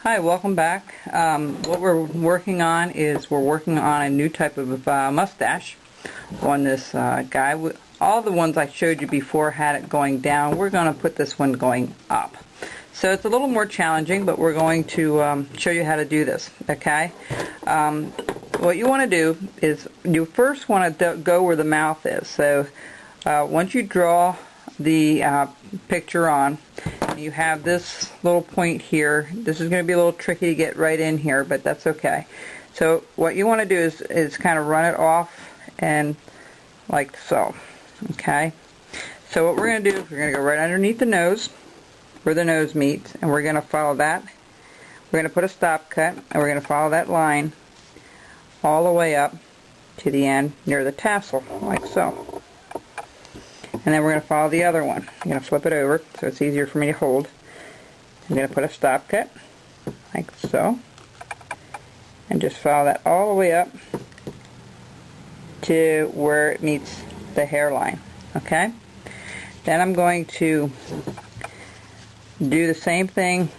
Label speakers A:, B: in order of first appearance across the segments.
A: Hi, welcome back. What we're working on is a new type of mustache on this guy. All the ones I showed you before had it going down. We're going to put this one going up. So it's a little more challenging, but we're going to show you how to do this, okay? What you want to do is you first want to go where the mouth is. So once you draw the picture on, you have this little point here. This is going to be a little tricky to get right in here, but that's okay. So what you want to do is kind of run it off and like so, okay? So what we're going to do is we're going to go right underneath the nose where the nose meets, and we're going to follow that. We're going to put a stop cut, and we're going to follow that line all the way up to the end near the tassel, like so. And then we're going to follow the other one. I'm going to flip it over so it's easier for me to hold. I'm going to put a stop cut, like so, and just follow that all the way up to where it meets the hairline, okay? Then I'm going to do the same thing.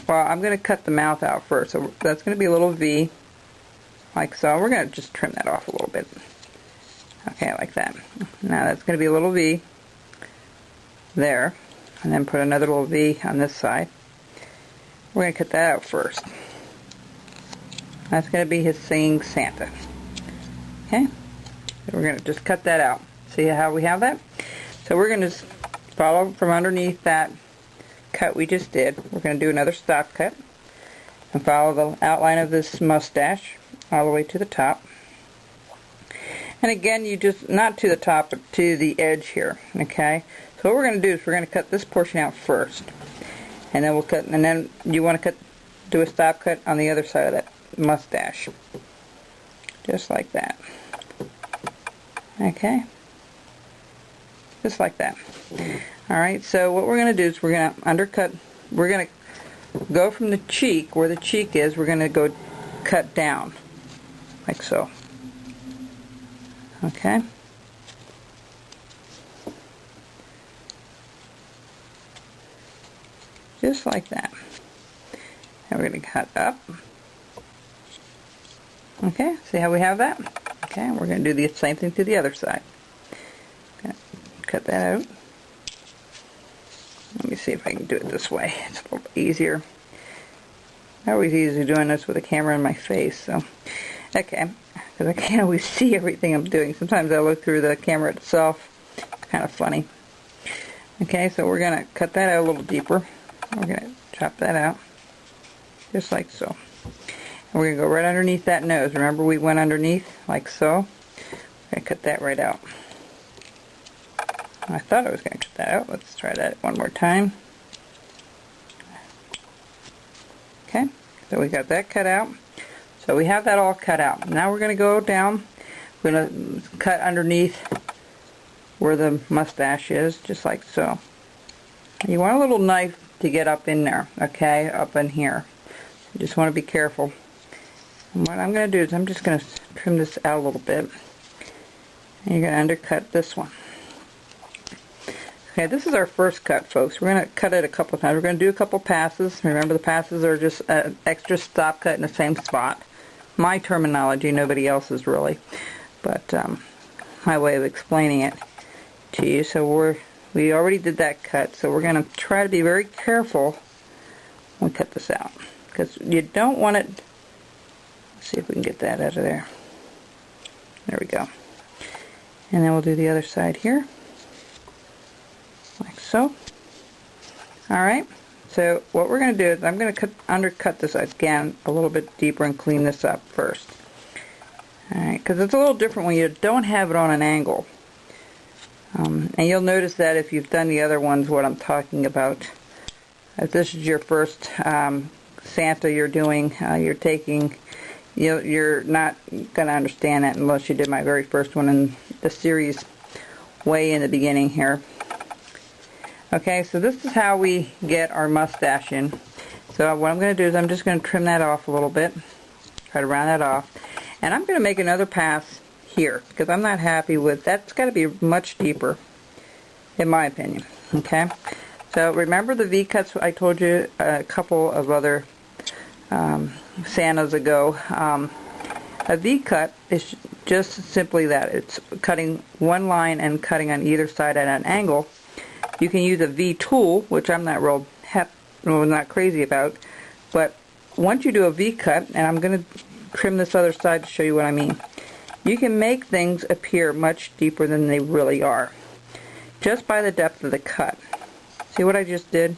A: Well, I'm going to cut the mouth out first, so that's going to be a little V, like so. We're going to just trim that off a little bit. Okay, like that. Now that's going to be a little V there, and then put another little V on this side. We're going to cut that out first. That's going to be his singing Santa. Okay, so we're going to just cut that out. See how we have that? So we're going to follow from underneath that cut we just did. We're going to do another stop cut and follow the outline of this mustache all the way to the top. And again, you just, not to the top, but to the edge here, okay? So what we're going to do is we're going to cut this portion out first. And then we'll cut, and then you want to do a stop cut on the other side of that mustache. Just like that. Okay? Just like that. Alright, so what we're going to do is we're going to undercut, we're going to go from the cheek, where the cheek is, we're going to go cut down. Like so. Okay. Just like that. And we're going to cut up. Okay, see how we have that? Okay, we're going to do the same thing to the other side. Okay. Cut that out. Let me see if I can do it this way. It's a little easier. I always easy doing this with a camera in my face, so okay. Because I can't always see everything I'm doing. Sometimes I look through the camera itself. It's kind of funny. Okay, so we're going to cut that out a little deeper. We're going to chop that out. Just like so. And we're going to go right underneath that nose. Remember we went underneath, like so. We're going to cut that right out. I thought I was going to cut that out. Let's try that one more time. Okay, so we got that cut out. So we have that all cut out. Now we're going to go down. We're going to cut underneath where the mustache is, just like so. You want a little knife to get up in there, okay, up in here. You just want to be careful. And what I'm going to do is I'm just going to trim this out a little bit. And you're going to undercut this one. Okay, this is our first cut, folks. We're going to cut it a couple of times. We're going to do a couple passes. Remember, the passes are just an extra stop cut in the same spot. My terminology, nobody else's really, but my way of explaining it to you. So we already did that cut, so we're going to try to be very careful when we cut this out, because you don't want it. Let's see if we can get that out of there. There we go. And then we'll do the other side here, like so. Alright, so what we're going to do is I'm going to undercut this again a little bit deeper and clean this up first. Alright, because it's a little different when you don't have it on an angle. And you'll notice that if you've done the other ones, what I'm talking about. If this is your first Santa you're doing, you're not going to understand that unless you did my very first one in the series way in the beginning here. Okay, so this is how we get our mustache in. So what I'm going to do is I'm just going to trim that off a little bit, try to round that off, and I'm going to make another pass here because I'm not happy with that's got to be much deeper, in my opinion. Okay, so remember the V cuts I told you a couple of other Santas ago. A V-cut is just simply that. It's cutting one line and cutting on either side at an angle. You can use a V-tool, which I'm not not crazy about, but once you do a V-cut, and I'm going to trim this other side to show you what I mean, you can make things appear much deeper than they really are, just by the depth of the cut. See what I just did?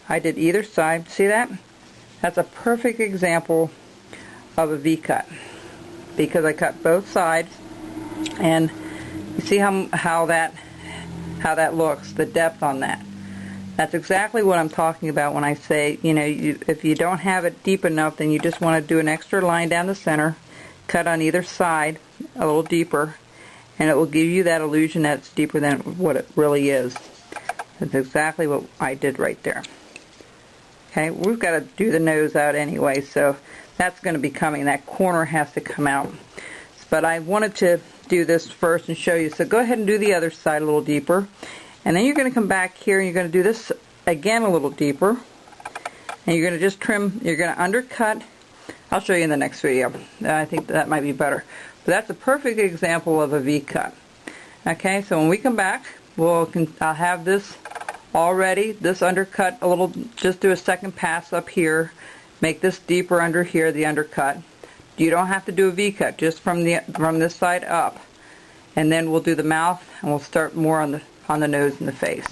A: I did either side. See that? That's a perfect example of a V-cut, because I cut both sides, and you see how that looks, the depth on that. That's exactly what I'm talking about when I say, you know, if you don't have it deep enough, then you just want to do an extra line down the center, cut on either side a little deeper, and it will give you that illusion that it's deeper than what it really is. That's exactly what I did right there. Okay, we've got to do the nose out anyway, so that's going to be coming. That corner has to come out. But I wanted to do this first and show you. So go ahead and do the other side a little deeper. And then you're going to come back here and you're going to do this again a little deeper. And you're going to just trim, you're going to undercut. I'll show you in the next video. I think that might be better. But that's a perfect example of a V-cut. Okay, so when we come back, I'll have this all ready. This undercut a little, just do a second pass up here. Make this deeper under here, the undercut. You don't have to do a V-cut, just from this side up. And then we'll do the mouth, and we'll start more on the nose and the face.